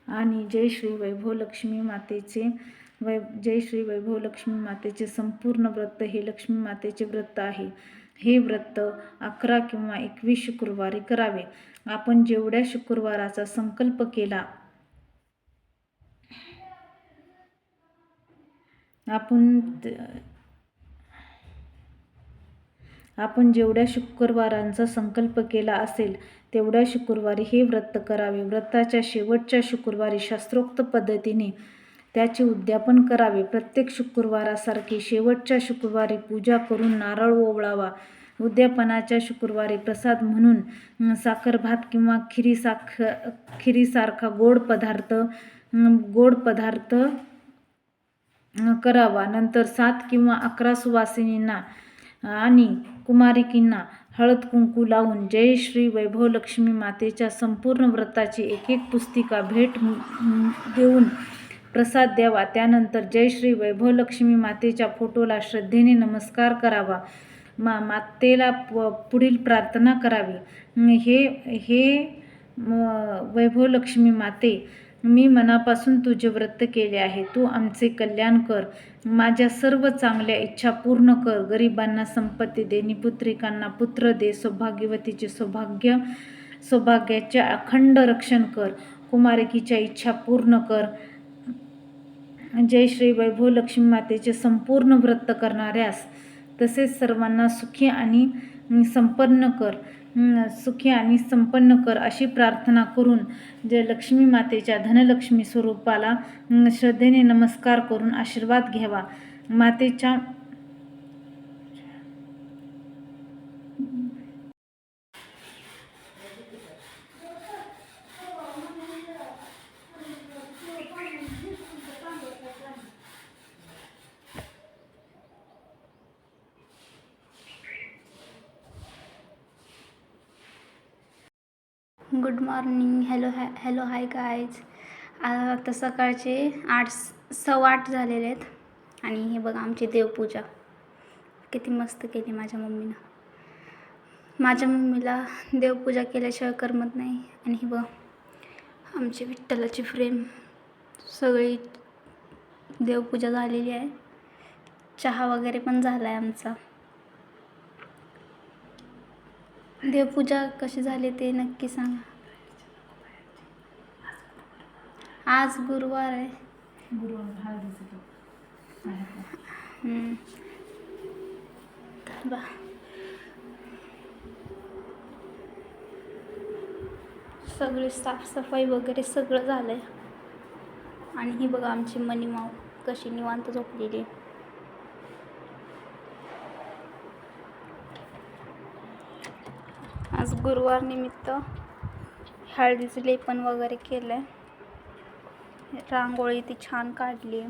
आणि जय श्री वैभवलक्ष्मी मातेचे जय श्री वैभवलक्ष्मी मातेचे संपूर्ण व्रत हे लक्ष्मी मातेचे व्रत आहे. हे व्रत 11 किंवा 21 शुक्रवारी करावे. आपण जेवढ्या शुक्रवाराचा संकल्प केला, आपण जेवढ्या शुक्रवारांचा संकल्प केला असेल तेवढ्या शुक्रवारी हे व्रत करावे. व्रताच्या शेवटच्या शुक्रवारी शास्त्रोक्त पद्धतीने त्याचे उद्यापन करावे. प्रत्येक शुक्रवारासारखी शेवटच्या शुक्रवारी पूजा करून नारळ ओवाळावा. उद्यापनाच्या शुक्रवारी प्रसाद म्हणून साखर भात किंवा खिरीसारखा गोड पदार्थ करावा. नंतर 7 किंवा 11 सुवासिनींना आणि कुमारिकींना हळद कुंकू लावून जय श्री वैभवलक्ष्मी मातेच्या संपूर्ण व्रताची एक पुस्तिका भेट देऊन प्रसाद द्यावा. त्यानंतर जय श्री वैभवलक्ष्मी मातेच्या फोटोला श्रद्धेने नमस्कार करावा. मातेला पुढील प्रार्थना करावी. हे वैभवलक्ष्मी माते, मी मनापासून तुझे व्रत केले आहे. तू आमचे कल्याण कर. माझ्या सर्व चांगल्या इच्छा पूर्ण कर. गरिबांना संपत्ती दे, निपुत्रिकांना पुत्र दे, सौभाग्यवतीचे सौभाग्याचे अखंड रक्षण कर, कुमारिकीच्या इच्छा पूर्ण कर. जय श्री वैभवलक्ष्मी मातेचे संपूर्ण व्रत करणाऱ्यास तसेच सर्वांना सुखी आणि संपन्न कर अशी प्रार्थना करून जय लक्ष्मी मातेच्या धनलक्ष्मी स्वरूपाला श्रद्धेने नमस्कार करून आशीर्वाद घ्यावा. मातेच्या good morning. Hello hi guys. आता सकाळचे 8:15 झालेले आहेत आणि हे बघा आमची देवपूजा किती मस्त केली माझ्या मम्मीनं. माझ्या मम्मीला देवपूजा केल्याशिवाय करमत नाही. आणि हे बघा आमची विठ्ठलाची फ्रेम, सगळी देवपूजा झालेली आहे. चहा वगैरे पण झाला आहे आमचा. देवपूजा कशी झाली ते नक्की सांगा. आज गुरुवार आहे. सगळी साफसफाई वगैरे सगळं झालंय. आणि ही बघा आमची मनीमाऊ कशी निवांत झोपलेली आहे. आज गुरुवार निमित्त हळदीचं लेपन वगैरे केलंय. रांगोळी ती छान काढली आहे.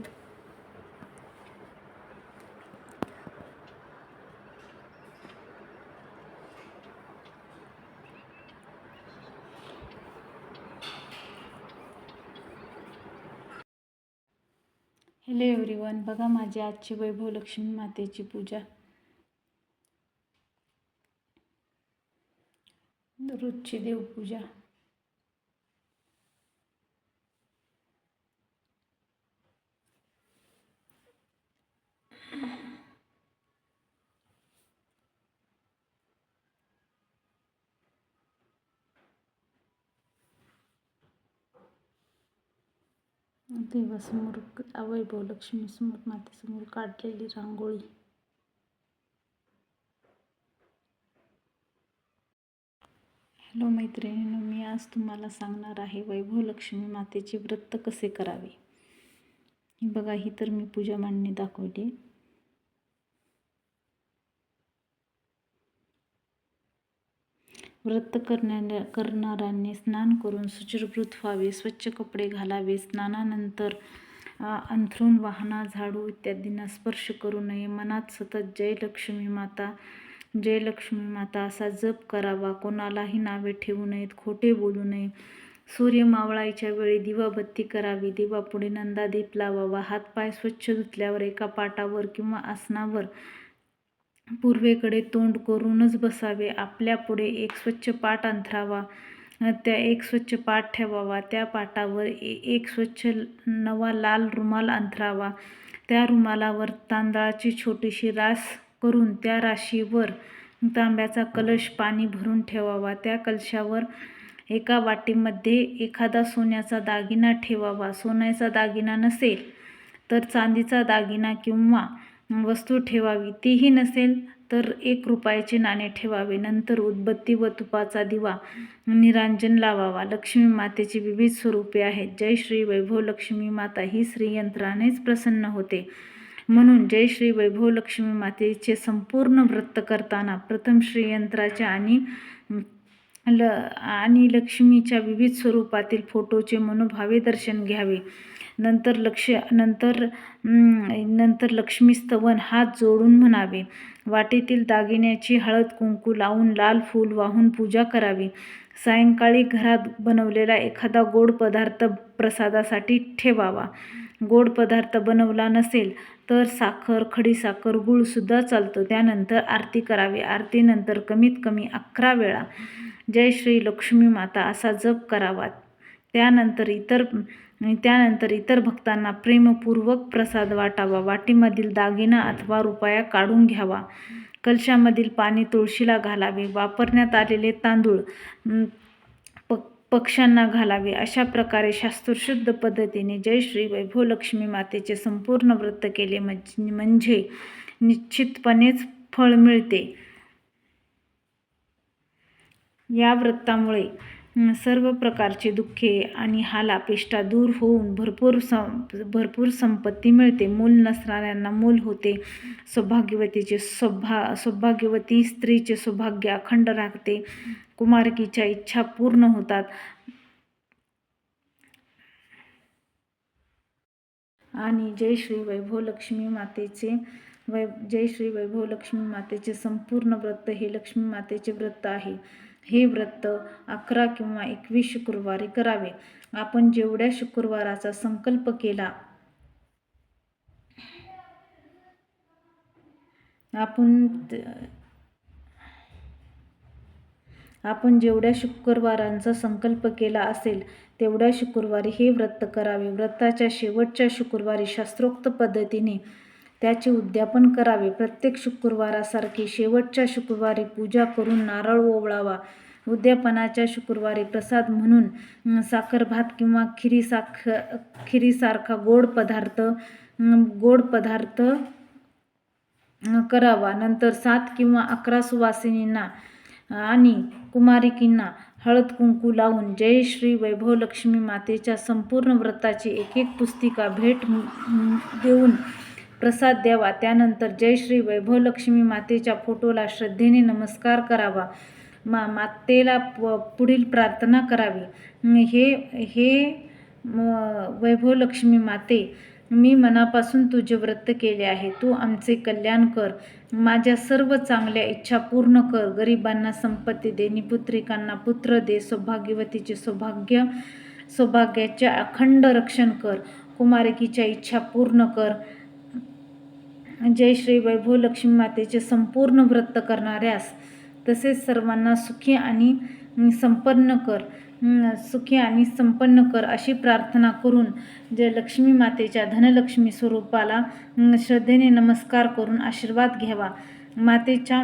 Hello everyone. बघा माझी आजची वैभवलक्ष्मी मातेची पूजा. रोजची देवपूजा. देवासमोर वैभवलक्ष्मी समोर मातेसमोर काढलेली रांगोळी. हॅलो मैत्रिणींनो, मी आज तुम्हाला सांगणार आहे वैभवलक्ष्मी मातेचे व्रत कसे करावे. ही बघा, ही तर मी पूजा मांडणी दाखवली. व्रत करणाऱ्यांनी स्नान करून शुचिर्भूत व्हावे, स्वच्छ कपडे घालावे. स्नानानंतर अंथरूण, वाहना, झाडू इत्यादींना स्पर्श करू नये. मनात सतत जय लक्ष्मी माता असा जप करावा. कोणालाही नावे ठेवू नयेत, खोटे बोलू नये. सूर्य मावळायच्या वेळी दिवाबत्ती करावी. देवापुढे नंदादीप लावावा. हातपाय स्वच्छ धुतल्यावर एका पाटावर किंवा आसनावर पूर्वेकडे तोंड करूनच बसावे. आपल्या पुढे एक स्वच्छ पाट अंथरावा. त्या एक स्वच्छ पाट ठेवावा. त्या पाटावर एक स्वच्छ नवा लाल रुमाल अंथरावा. त्या रुमालावर तांदळाची छोटीशी रास करून त्या राशीवर तांब्याचा कलश पाणी भरून ठेवावा. त्या कलशावर एका वाटीमध्ये एखादा सोन्याचा दागिना ठेवावा. सोन्याचा दागिना नसेल तर चांदीचा दागिना किंवा वस्तू ठेवावी. तीही नसेल तर 1 रुपयाचे नाणे ठेवावे. नंतर उदबत्ती व तुपाचा दिवा निरांजन लावावा. लक्ष्मी मातेची विविध स्वरूपे आहेत. जय श्री वैभव लक्ष्मी माता ही श्रीयंत्रानेच प्रसन्न होते. म्हणून जय श्री वैभव लक्ष्मी मातेचे संपूर्ण व्रत करताना प्रथम श्रीयंत्राचे आणि लक्ष्मीच्या विविध स्वरूपातील फोटोचे मनोभावे दर्शन घ्यावे. नंतर लक्ष्मी स्तवन हात जोडून म्हणावे. वाटेतील दागिन्याची हळद कुंकू लावून लाल फूल वाहून पूजा करावी. सायंकाळी घरात बनवलेला एखादा गोड पदार्थ प्रसादासाठी ठेवावा. गोड पदार्थ बनवला नसेल तर साखर, खडीसाखर, गूळसुद्धा चालतो. त्यानंतर आरती करावी. आरतीनंतर कमीत कमी 11 वेळा जय श्री लक्ष्मी माता असा जप करावा. त्यानंतर इतर भक्तांना प्रेमपूर्वक प्रसाद वाटावा. वाटीमधील दागिना अथवा रुपया काढून घ्यावा. कलशामधील पाणी तुळशीला घालावे. वापरण्यात आलेले तांदूळ पक्ष्यांना घालावे. अशा प्रकारे शास्त्रशुद्ध पद्धतीने जय श्री वैभव लक्ष्मी मातेचे संपूर्ण व्रत केले म्हणजे निश्चितपणेच फळ मिळते. या व्रतामुळे सर्व प्रकारची दुःखे आणि हालापेष्टा दूर होऊन भरपूर संपत्ती मिळते. मूल नसणाऱ्यांना मूल होते. सौभाग्यवती स्त्रीचे सौभाग्य अखंड राहते. कुमारकीच्या इच्छा पूर्ण होतात. आणि जय श्री वैभव लक्ष्मी मातेचे संपूर्ण व्रत हे लक्ष्मी मातेचे व्रत आहे. हे व्रत 11 किंवा 21 शुक्रवारी करावे. आपण जेवढ्या शुक्रवाराचा संकल्प केला आपण जेवढ्या शुक्रवारांचा संकल्प केला असेल तेवढ्या शुक्रवारी हे व्रत करावे. व्रताच्या शेवटच्या शुक्रवारी शास्त्रोक्त पद्धतीने त्याचे उद्यापन करावे. प्रत्येक शुक्रवारासारखी शेवटच्या शुक्रवारी पूजा करून नारळ ओवाळावा. उद्यापनाच्या शुक्रवारी प्रसाद म्हणून साखर भात किंवा खिरीसारखा गोड पदार्थ करावा. नंतर 7 किंवा 11 सुवासिनींना आणि कुमारिकींना हळद कुंकू लावून जय श्री वैभव लक्ष्मी मातेच्या संपूर्ण व्रताची एक पुस्तिका भेट देऊन प्रसाद द्यावा. त्यानंतर जय श्री वैभव लक्ष्मी मातेच्या फोटोला श्रद्धेने नमस्कार करावा. मातेला पुढील प्रार्थना करावी. हे वैभव लक्ष्मी माते, मी मनापासून तुझे व्रत केले आहे. तू आमचे कल्याण कर. माझ्या सर्व चांगल्या इच्छा पूर्ण कर. गरिबांना संपत्ती दे. निपुत्रिकांना पुत्र दे. सौभाग्यवतीचे सौभाग्याचे अखंड रक्षण कर. कुमारिकीच्या इच्छा पूर्ण कर. जय श्री वैभव लक्ष्मी मातेचे संपूर्ण व्रत करणाऱ्यास तसेच सर्वांना सुखी आणि संपन्न कर अशी प्रार्थना करून जय लक्ष्मी मातेच्या धनलक्ष्मी स्वरूपाला श्रद्धेने नमस्कार करून आशीर्वाद घ्यावा. मातेच्या